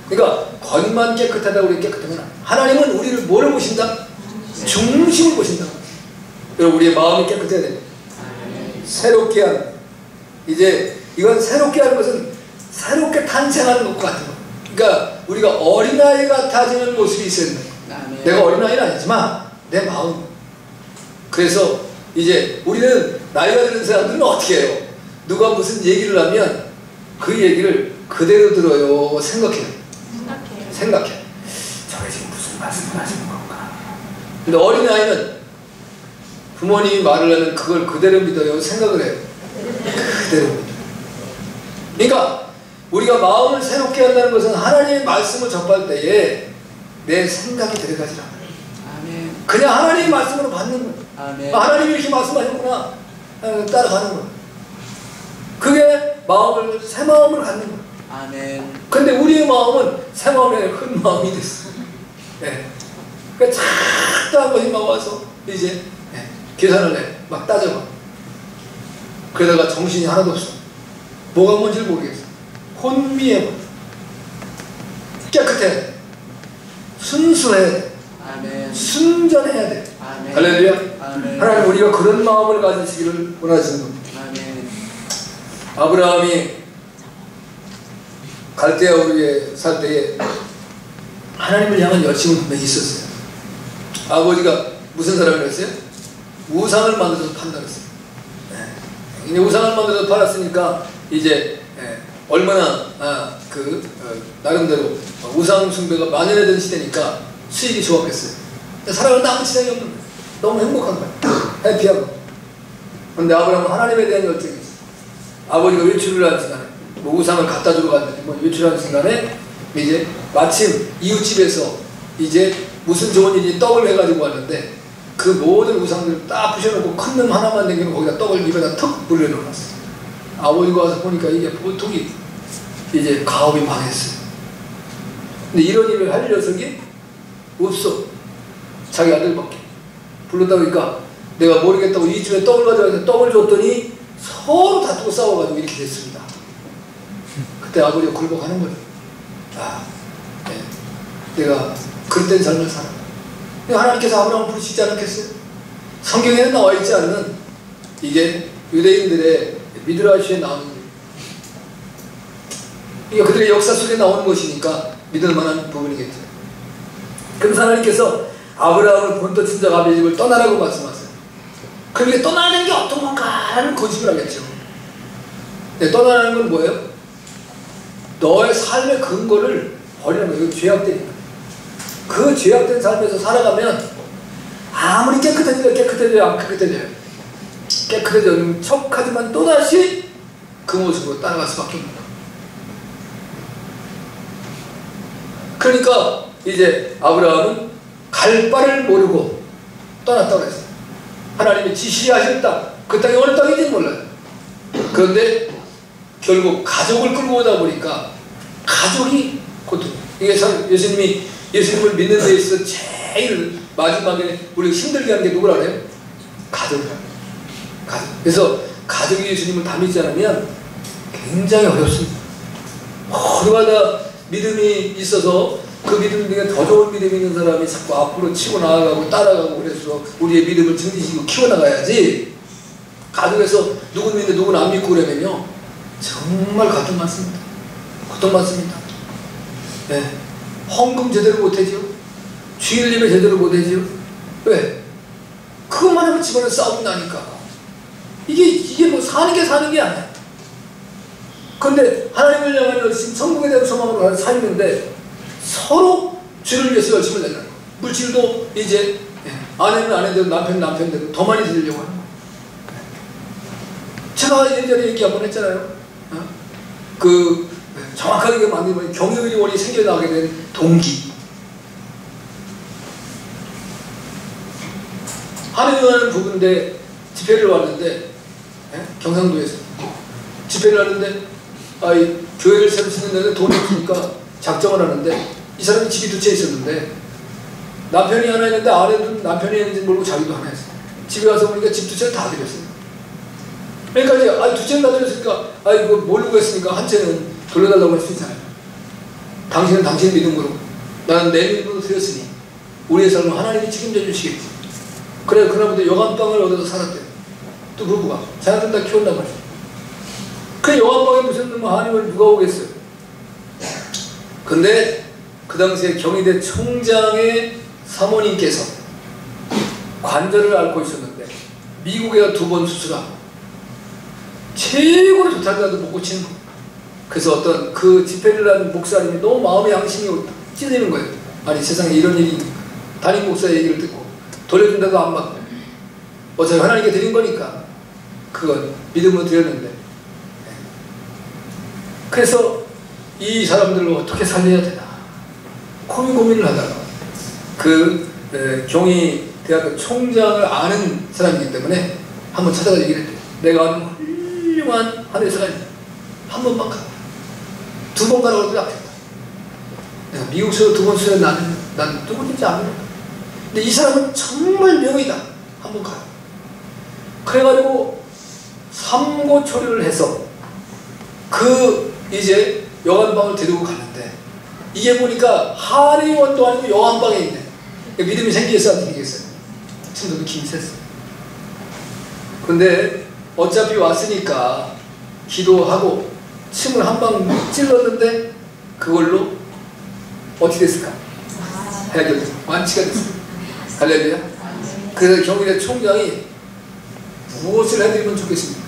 S2: 그러니까 겉만 깨끗하다고 우리 깨끗하면, 하나님은 우리를 뭐를 보신다? 중심을 보신다. 그리고 우리의 마음이 깨끗해야 됩니다. 새롭게 하는, 이제 이건 새롭게 하는 것은 새롭게 탄생하는 것과 같은 거. 그러니까 우리가 어린아이 같아지는 모습이 있어야 된다. 내가 어린아이는 아니지만 내 마음. 그래서 이제 우리는 나이가 드는 사람들은 어떻게 해요? 누가 무슨 얘기를 하면 그 얘기를 그대로 들어요? 생각해요? 생각해. 저게 지금 무슨 말씀을 하시는 건가? 근데 어린아이는 부모님이 말을 하면 그걸 그대로 믿어요? 생각을 해요? 그대로 믿어요. 그러니까 우리가 마음을 새롭게 한다는 것은 하나님의 말씀을 접할 때에 내 생각이 들어가지라.
S3: 아멘.
S2: 그냥 하나님의 말씀으로 받는 거예요.
S3: 아멘.
S2: 하나님이 이렇게 말씀하셨구나 따라가는 거예요. 그게 마음을, 새 마음을 갖는 거예요.
S3: 아멘.
S2: 근데 우리의 마음은 새 마음이 아니라 큰 마음이 됐어. 예. 그러니까 작다한 것이 막 와서 이제 계산을 해. 막 따져봐. 그러다가 정신이 하나도 없어. 뭐가 뭔지를 모르겠어. 혼미해. 깨끗해야 돼. 순수해야 돼.
S3: 아멘.
S2: 순전해야 돼.
S3: 아멘.
S2: 할렐루야.
S3: 아멘.
S2: 하나님 우리가 그런 마음을 가지시기를 원하시는 겁니다.
S3: 아멘.
S2: 아브라함이 갈대아 우리에 살 때에 하나님을 향한 열심은 분명히 있었어요. 아버지가 무슨 사람을 했어요? 우상을 만들어서 판단했어요. 이제 우상을 만들어서 팔았으니까 이제 얼마나 나름대로 우상 숭배가 만연해진 시대니까 수익이 좋았겠어요. 살아가는데 아무 지장이 없는 거예요. 너무 행복한 거예요. 해피하고. 그런데 아브라함은 하나님에 대한 열정이 있어요. 아버지가 외출을 하는 순간에 뭐 우상을 갖다 주러 갔는지 뭐 외출하는 순간에 이제 마침 이웃집에서 이제 무슨 좋은 일이 떡을 해가지고 왔는데 그 모든 우상들을 딱 부셔놓고 큰 놈 하나만 남기고 거기다 떡을 입에다 턱 불려놓았어요. 아버지가 와서 보니까 이게 보통이 이제 가업이 망했어요. 근데 이런 일을 할 녀석이 없어. 자기 아들밖에. 불렀다 보니까 내가 모르겠다고 이집에 떡을 가져와서 떡을 줬더니 서로 다투고 싸워가지고 이렇게 됐습니다. 그때 아버지가 굴복하는 거예요. 내가 그릇된 삶을 살아. 하나님께서 아브라함을 부르시지 않았겠어요? 성경에는 나와 있지 않는 이게 유대인들의 미드라시에 나오는 거예요. 이게 그들의 역사 속에 나오는 것이니까 믿을 만한 부분이겠죠. 그래서 하나님께서 아브라함을 본토 친척 아비의 집을 떠나라고 말씀하세요. 그럼 이게 떠나는 게 어떤 건가라는 고집을 하겠죠. 네, 떠나는 건 뭐예요? 너의 삶의 근거를 버리는 거예요. 죄악되니까. 그 죄악된 삶에서 살아가면 아무리 깨끗해져요. 안 깨끗해져요. 깨끗해지는 척하지만 또다시 그 모습으로 따라갈 수밖에 없는 거예요. 그러니까 이제 아브라함은 갈 바를 모르고 떠났다고 했어요. 하나님이 지시하셨다. 그 땅이 어느 땅인지는 몰라요. 그런데 결국 가족을 끌고 오다 보니까 가족이 고통. 이게 참 예수님을 믿는 데 있어서 제일 마지막에 우리가 힘들게 하는 게 누구라 그래요? 가족이라. 가족. 그래서 가족이 예수님을 다 믿지 않으면 굉장히 어렵습니다. 모두가 다 믿음이 있어서 그 믿음 중에 더 좋은 믿음이 있는 사람이 자꾸 앞으로 치고 나아가고 따라가고 그래서 우리의 믿음을 증진시키고 키워나가야지. 가족에서 누군 믿는데 누군 안 믿고 그러면요 정말 고통 많습니다. 고통 많습니다. 네. 헌금 제대로 못하지요. 주일 예배 제대로 못하지요. 왜? 그것만 하면 집안에 싸움이 나니까. 이게 뭐 사는 게 아니야. 근데 하나님을 향한 열심, 천국에 대한 소망으로 살는데 서로 주를 위해서 열심을 내는 거예요. 물질도 이제 아내는 아내대로 남편대로 더 많이 드리려고 하는 거예요. 제가 예전에 얘기 한번 했잖아요. 정확하게 만들면 경영의원이 생겨나게 된 동기. 한의원하는 부부인데 집회를 왔는데 경상도에서 집회를 하는데 교회를 새로 짓는데 돈이 없으니까 작정을 하는데 이 사람이 집이 두 채 있었는데 남편이 하나 있는데 아내도 남편이 있는지 모르고 자기도 하나 있어요. 집에 가서 보니까 집 두 채를 다 드렸어요. 그러니까 이제 두 채를 다 드렸으니까 이거 모르고 했으니까 한 채는 돌려달라고 할 수 있잖아요. 당신은 당신의 믿음으로 나는 내 믿음으로 드렸으니 우리의 삶을 하나님이 책임져 주시겠지. 그래 그날부터 여관방을 얻어서 살았대요. 또 부부가 자녀들 다 키웠단 말이에요. 그 여관방에 무슨 하나님을 누가 오겠어요. 근데 그 당시에 경희대 총장의 사모님께서 관절을 앓고 있었는데 미국에 2번 수술하고 최고로 좋다고 못 고치는 거예요. 그래서 어떤 그 집회를 하는 목사님이 너무 마음의 양심이 찔리는 거예요. 아니 세상에 이런 일이 담임 목사의 얘기를 듣고 돌려준다고 안 받고 어차피 하나님께 드린 거니까 그건 믿음으로 드렸는데 그래서 이 사람들을 어떻게 살려야 되나 고민을 하다가 경희대학교 총장을 아는 사람이기 때문에 한번 찾아가 얘기를 했대요. 내가 아는 훌륭한 한 의사가 한 번만 가. 두 번 가라고 해도 아꼈다. 내가 미국에서 두 번 수련 나는 누구든지 안 그래. 근데 이 사람은 정말 명의다. 한번 가요. 그래가지고 삼고 초려를 해서 이제 여관방을 데리고 갔는데 이게 보니까 한의원도 아니고 여관방에 있네. 믿음이 생기겠어요? 안 생기겠어요? 친구도 김이 셌어. 근데 어차피 왔으니까 기도하고 침을 한 방 찔렀는데 그걸로 어떻게 됐을까? 해결됐어. 완치가 됐어. 할렐루야. 그래서 경희대 총장이 무엇을 해드리면 좋겠습니까?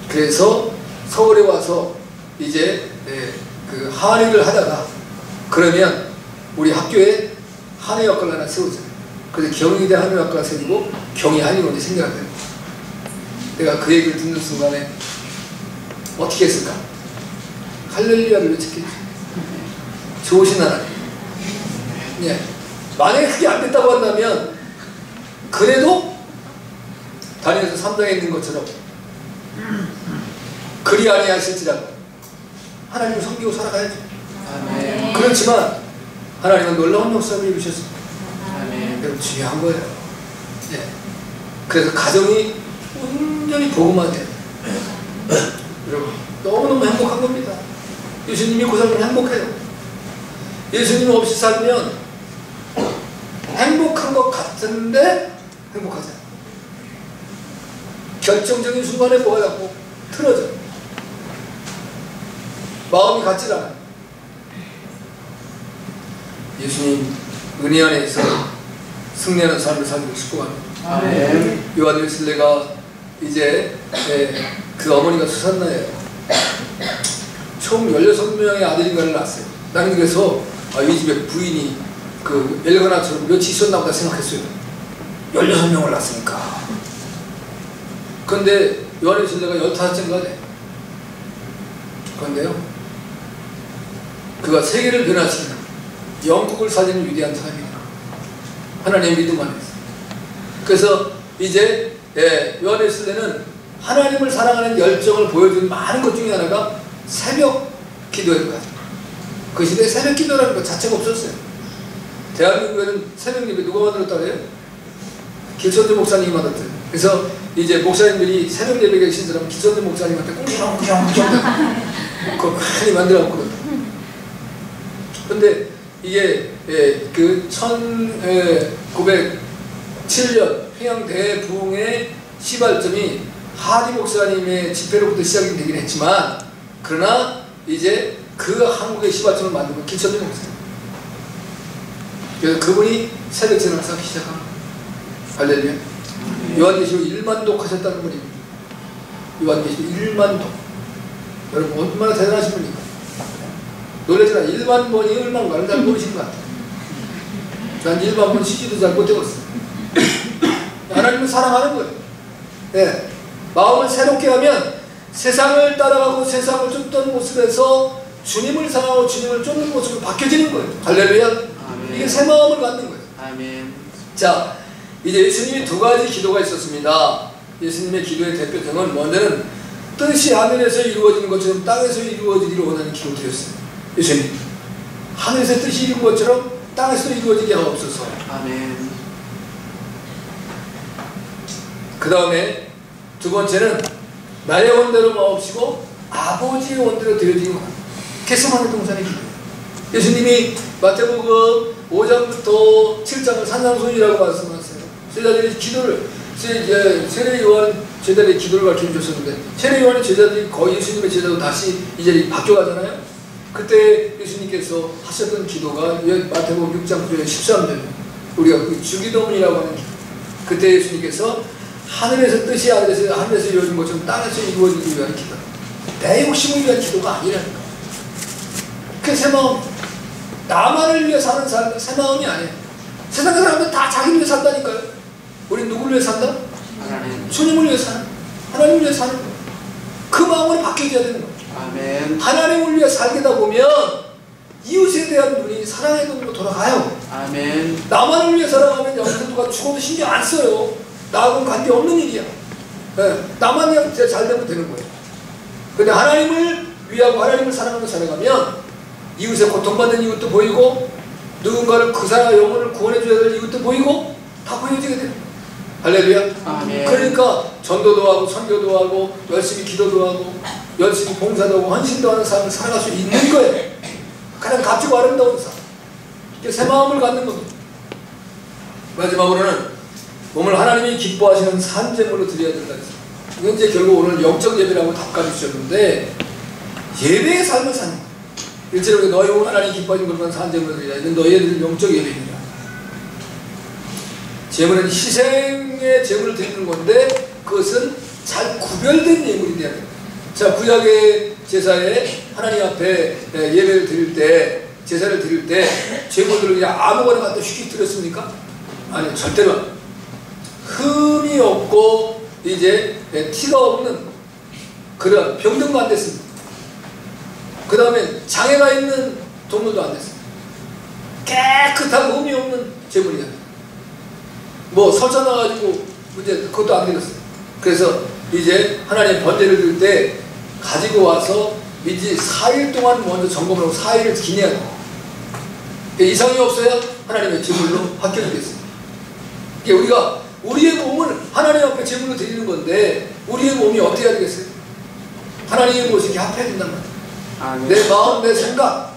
S2: 그래서 서울에 와서 이제 그 한의를 하다가 그러면 우리 학교에 한의학과를 하나 세우잖아요. 그래서 경희대 한의학과가 생기고 경희한의원이 생겨야 돼요. 내가 그 얘기를 듣는 순간에 어떻게 했을까? 할렐루야를 외쳤겠지. 좋으신 하나님. 예. 만약에 그게 안 됐다고 한다면 그래도 다니엘서 3장에 있는 것처럼 그리 아니하실지라도 하나님을 섬기고 살아가야죠.
S3: 아멘.
S2: 그렇지만 하나님은 놀라운 역사를 이루셨습니다.
S3: 아멘.
S2: 여러분 중요한 거예요. 예. 그래서 가정이 온전히 복음화 돼요. 여러분 너무너무 행복한 겁니다. 예수님이 그 사람은 행복해요. 예수님 없이 살면 행복한 것 같은데 행복하지 않아요. 결정적인 순간에 뭐가 자꾸 틀어져. 마음이 같지 않아요. 예수님 은혜 안에서 승리하는 삶을 살고 싶고 합니다.
S3: 아멘.
S2: 요한 웨슬레가 이제 그 어머니가 수산나예요. 총 16명의 아들인가를 낳았어요. 나는 그래서 이 집에 부인이 그 엘가나처럼 며칠 있었나 보다 생각했어요. 16명을 낳았으니까. 근데 요한 웨슬레가 15째인가 돼. 그런데요, 그가 세계를 변화시키는 영국을 살리는 위대한 사람이다. 하나님의 믿음 안에서. 그래서 이제 요한 웨슬레는 하나님을 사랑하는 열정을 보여준 많은 것 중에 하나가 새벽 기도였다. 그 시대에 새벽 기도라는 것 자체가 없었어요. 대한민국에는 새벽 예배 누가 만들었다고 해요? 길천주 목사님이 만들었대요. 그래서 이제 목사님들이 새벽 예배 계신 사람은 길천주 목사님한테 꽁시렁꽁시렁 그거 많이 만들어놨거든. 근데 이게 그 1907년 평양 대부흥의 시발점이 하디 목사님의 집회로부터 시작이 되긴 했지만, 그러나 이제 그 한국의 시발점을 만든 건 길천주 목사님. 그래서 그분이 새벽 제사를 쌓기 시작한 거예요. 할렐루야. 요한계시록 1만 독 하셨다는 분입니다. 요한계시록 1만 독. 여러분 얼마나 대단하신 분입니까? 놀라지나 1만 번이 얼마인가를 잘 모르신 것 같아요. 난 1만 번 쉬지도 잘 못해봤어요. 하나님을 사랑하는 거예요. 네. 마음을 새롭게 하면 세상을 따라가고 세상을 쫓던 모습에서 주님을 사랑하고 주님을 쫓는 모습으로 바뀌어지는 거예요. 할렐루야.
S3: 아멘.
S2: 이게 새 마음을 갖는 거예요.
S3: 아멘.
S2: 자, 이제 예수님이 두 가지 기도가 있었습니다. 예수님의 기도의 대표성은 먼저는 뜻이 하늘에서 이루어지는 것처럼 땅에서 이루어지기를 원하는 기도 드렸어요. 예수님, 하늘에서 뜻이 이루어진 것처럼 땅에서 이루어지게 하옵소서.
S3: 아멘.
S2: 그 다음에 두 번째는 나의 원대로 마옵시고 아버지의 원대로 되어지는 것. 겟세마네 동산의 기도. 예수님이 마태복음 5장부터 7장을 산상수훈이라고 말씀하셨어요. 제자들이 기도를, 세례 요한 제자들이 기도를 가르쳐 주셨는데, 세례 요한의 제자들이 거의 예수님의 제자로 다시 이제 바뀌어가잖아요. 그때 예수님께서 하셨던 기도가 마태복음 6장 13절, 우리가 그 주기도문이라고 하는 기도. 그때 예수님께서 하늘에서 뜻이 하늘에서 이루어진 것처럼 땅에서 이루어지기 위한 기도. 내 욕심을 위한 기도가 아니라니까. 그게 새 마음. 나만을 위해 사는 삶은 새 마음이 아니에요. 세상 사람은 다 자기를 위해 산다니까요. 우린 누구를 위해 산다?
S3: 하나님.
S2: 주님을 위해 사는, 하나님을 위해 사는 거예요. 그 마음으로 바뀌어야 되는 거예요.
S3: 아멘.
S2: 하나님을 위해 살게다 보면 이웃에 대한 눈이 사랑의 눈으로 돌아가요.
S3: 아멘.
S2: 나만을 위해 살아가면 영생 누가 죽어도 신경 안 써요. 나하고는 관계없는 일이야. 네, 나만 그냥 잘 되면 되는 거예요. 근데 하나님을 위하고 하나님을 사랑하며 살아가면 이웃의 고통받는 이웃도 보이고 누군가를 그 사람의 영혼을 구원해줘야 될 이웃도 보이고 다 보여지게 돼요. 할렐루야.
S3: 아멘.
S2: 그러니까 전도도 하고 선교도 하고 열심히 기도도 하고 열심히 봉사도 하고 헌신도 하는 삶을 살아갈 수 있는 거예요. 가장 값지고 아름다운 삶. 이게 새 마음을 갖는 겁니다. 마지막으로는 몸을 하나님이 기뻐하시는 산제물로 드려야 된다. 이건 이제 결국 오늘 영적 예배라고 답까지 주셨는데 예배의 삶을 사는 거예요. 일제로 너희 몸을 하나님이 기뻐하시는 것만 산제물로 드리라. 이건 너희들 영적 예배입니다. 제물은 희생의 제물을 드리는 건데 그것은 잘 구별된 예물이 돼야 됩니다. 자, 구약의 제사에 하나님 앞에 예배를 드릴 때, 제사를 드릴 때 제물들을 그냥 아무거나 갖다 쉽게 드렸습니까? 아니요, 절대로 흠이 없고 이제 티가 없는 그런 병등도 안 됐습니다. 그 다음에 장애가 있는 동물도 안 됐습니다. 깨끗하고 흠이 없는 제물이야. 뭐 설사 나가지고 이제 그것도 안 되겠어요. 그래서 이제 하나님 번제를 드릴 때 가지고 와서 이제 4일 동안 먼저 점검을 하고 4일을 기내야 돼요. 이상이 없어야 하나님의 제물로 바뀌어지겠어요. 우리가 우리의 몸을 하나님 앞에 제물로 드리는 건데 우리의 몸이 어떻게 해야 되겠어요? 하나님의 모습이 합해야 된단 말이에요. 내 마음, 내 생각,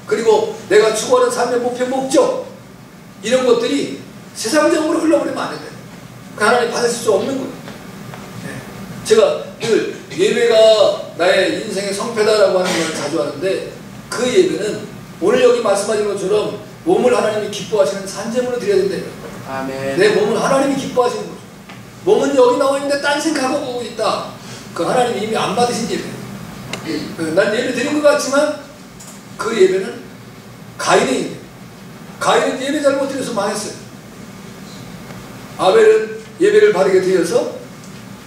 S2: 그리고 내가 추구하는 삶의 목표, 목적 이런 것들이 세상적으로 흘러버리면 안 돼요. 하나님 받으실 수 없는 거예요. 제가 늘 예배가 나의 인생의 성패다라고 하는 걸 자주 하는데 그 예배는 오늘 여기 말씀하신 것처럼 몸을 하나님이 기뻐하시는 산제물로 드려야 된다는 거예요.
S3: 아멘.
S2: 내 몸을 하나님이 기뻐하시는 거죠. 몸은 여기 나와 있는데 딴 생각하고 오고 있다. 그 하나님이 이미 안 받으신 예배예요. 난 예배 드린 것 같지만 그 예배는 가인의 예배. 가인은 예배 잘못 드려서 망했어요. 아벨은 예배를 바르게 드려서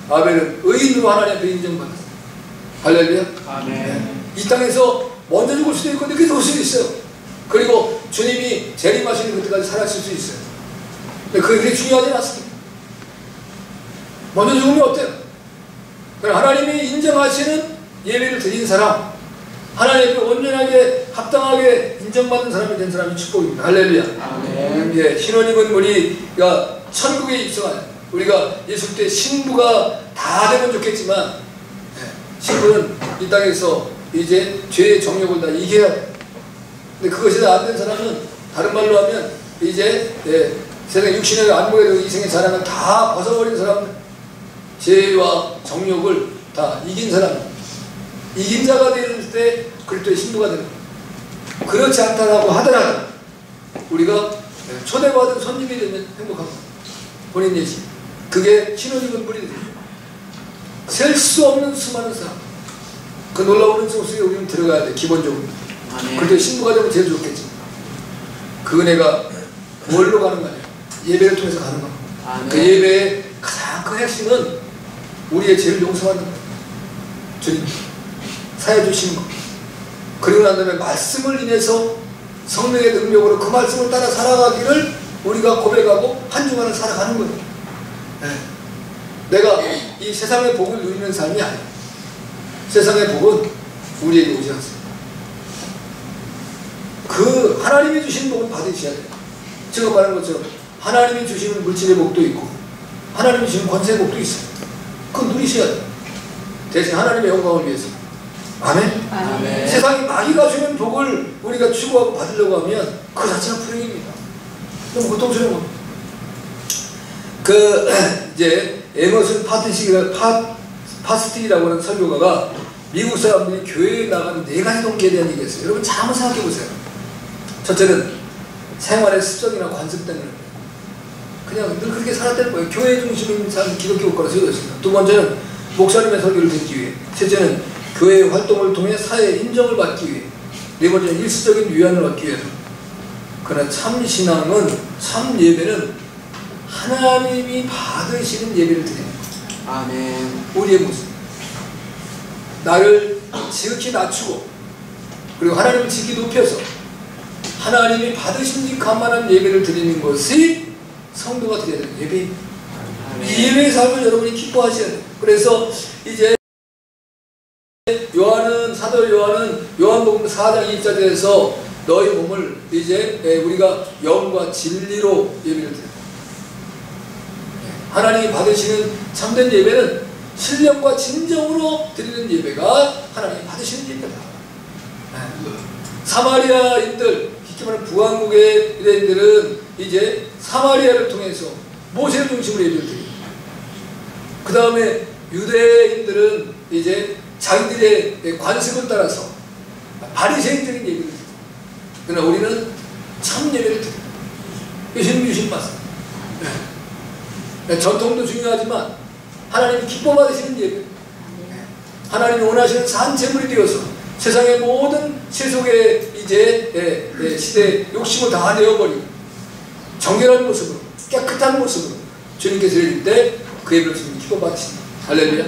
S2: 아벨은 의인으로 하나님 앞에 인정받았어요. 할렐루야.
S3: 아멘.
S2: 이 땅에서 먼저 죽을 수도 있고 늦게 죽을 수도 있어요. 그리고 주님이 재림하시는 그때까지 살아실 수 있어요. 근데 그게 중요하지 않습니다. 먼저 죽으면 어때요? 그럼 하나님이 인정하시는 예배를 드린 사람, 하나님 앞에 온전하게 합당하게 인정받는 사람이 된 사람이 축복입니다. 할렐루야.
S3: 아멘.
S2: 예, 신혼 입은 우리가 천국에 입성한 우리가 예수 때 신부가 다 되면 좋겠지만 신부는 이 땅에서 이제 죄의 정욕을 다 이겨야 돼. 근데 그것이 다 안 된 사람은 다른 말로 하면 이제 세상 육신의 안목에 대한 이생의 자랑을 다 벗어버린 사람은 죄와 정욕을 다 이긴 사람, 이긴 자가 되는 때 그리스도의 신부가 되는 거예요. 그렇지 않다라고 하더라도 우리가 초대받은 손님이 되면 행복합니다. 본인 예시. 그게 신혼입은 분이 셀 수 없는 수많은 사람. 그 놀라운 은총 속에 우리는 들어가야 돼. 기본적으로. 그래도 신부가 되면 제일 좋겠지. 그 은혜가 뭘로 가는 거냐? 예배를 통해서 가는 거야. 그 예배의 가장 큰 핵심은 우리의 죄를 용서하는 거야. 주님 사해 주시는 거. 그리고 난 다음에 말씀을 인해서 성령의 능력으로 그 말씀을 따라 살아가기를 우리가 고백하고 한 주간을 살아가는 거예요. 내가 이 세상의 복을 누리는 삶이 아니야. 세상의 복은 우리에게 오지 않습니다. 그 하나님이 주신 복은 받으셔야 돼요. 제가 말한 것처럼 하나님이 주시는 물질의 복도 있고 하나님이 주시는 권세의 복도 있어요. 그건 누리셔야 돼요. 대신 하나님의 영광을 위해서. 아멘?
S3: 아멘.
S2: 세상이 마귀가 주는 복을 우리가 추구하고 받으려고 하면 그 자체가 불행입니다. 너무 고통스러운 겁니다. 이제 에머슨 파스틱이라고 하는 설교가가 미국 사람들이 교회에 나가는 4가지 동기에 대한 얘기를 했어요. 여러분 잘 한번 생각해 보세요. 첫째는 생활의 습성이나 관습 때문에 그냥 늘 그렇게 살았다는 거예요. 교회 중심인 삶 기독교 국가로 세워졌습니다. 두 번째는 목사님의 설교를 듣기 위해, 셋째는 교회의 활동을 통해 사회의 인정을 받기 위해, 네 번째는 일시적인 위안을 받기 위해서. 그러나 참 신앙은, 참 예배는 하나님이 받으시는 예배를 드리는 거예요.
S3: 아멘.
S2: 우리의 모습. 나를 지극히 낮추고 그리고 하나님을 지극히 높여서 하나님이 받으신 간만한 예배를 드리는 것이 성도가 드려야 되는 예배입니다. 이 예배의 삶을 여러분이 기뻐하셔야 돼요. 그래서 이제 요한은 사도 요한은 요한복음 4장 2절에서 너희 몸을 이제 우리가 영과 진리로 예배를 드립니다. 하나님이 받으시는 참된 예배는 신령과 진정으로 드리는 예배가 하나님이 받으시는 예배다. 사마리아인들, 깊게 말하면 북왕국의 유대인들은 이제 사마리아를 통해서 모세를 중심으로 예배를 드립니다. 그 다음에 유대인들은 이제 자기들의 관습을 따라서 바리새인적인 예배를 드립니다. 그러나 우리는 참 예배를 드립니다. 유신 맞습니다. 전통도 중요하지만 하나님이 기뻐 받으시는 예배, 하나님이 원하시는 산재물이 되어서 세상의 모든 세속의 이제 시대의 욕심을 다 내어버리고 정결한 모습으로, 깨끗한 모습으로 주님께서 드릴 때 그 예배를 주님 기뻐 받으십니다. 할렐루야.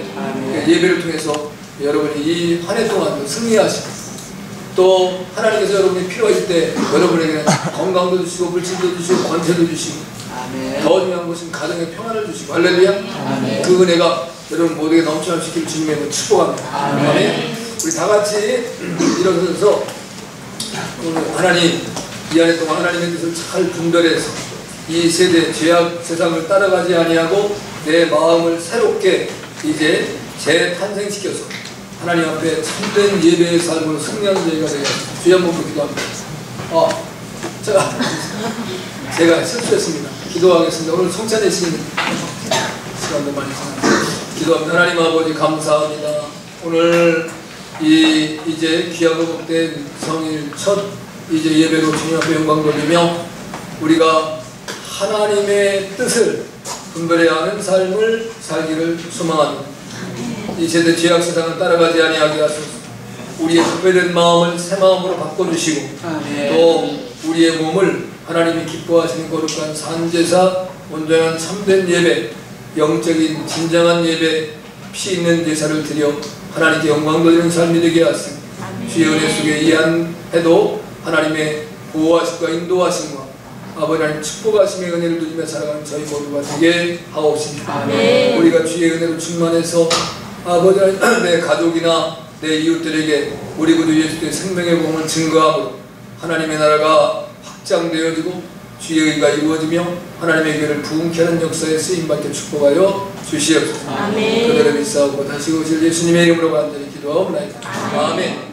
S2: 예배를 통해서 여러분이 이 한 해 동안도 승리하시고, 또 하나님께서 여러분이 필요하실 때 여러분에게 건강도 주시고 물질도 주시고 권세도 주시고, 더 중요한 것은 가정의 평안을 주시고, 할렐루야. 그 은혜가 여러분 모두에게 넘쳐나시길 주님의 축복합니다. 아멘. 우리 다 같이 일어서서 하나님 이 한 해 동안 하나님의 뜻을 잘 분별해서 이 세대 죄악 세상을 따라가지 아니하고 내 마음을 새롭게 이제 재탄생시켜서 하나님 앞에 참된 예배의 삶으로 승리하는 저희가 되게 주여 한번 기도합니다. 제가 실수했습니다. 기도하겠습니다. 오늘 성찬의 시간도 많이 기도합니다. 하나님 아버지 감사합니다. 오늘 이제 귀하고 복된 성일 첫 이제 예배로 주님 앞에 영광 돌리며 우리가 하나님의 뜻을 분별해야 하는 삶을 살기를 소망합니다. 이 세대 죄악 세상을 따라가지 아니하게 하소서. 우리의 급배된 마음을 새 마음으로 바꿔주시고, 또 우리의 몸을 하나님이 기뻐하시는 거룩한 산제사, 온전한 참된 예배, 영적인 진정한 예배, 피 있는 제사를 드려 하나님께 영광 돌리는 삶이 되게 하시고, 주의 은혜 속에 이 한 해도 하나님의 보호하심과 인도하심과 아버지 하나님 축복하심의 은혜를 누리며 살아가는 저희 모두가 되게 하옵시며, 우리가 주의 은혜로 충만해서 아버지 하나님 내 가족이나 내 이웃들에게 우리 구주 예수의 생명의 복음을 증거하고 하나님의 나라가 확장되어지고 주의 의가 이루어지며 하나님의 교회를 부흥케 하는 역사에 쓰임받게 축복하여 주시옵소서. 그대로 믿사오고 다시 오실 예수님의 이름으로 간절히 기도하옵나이다. 아멘.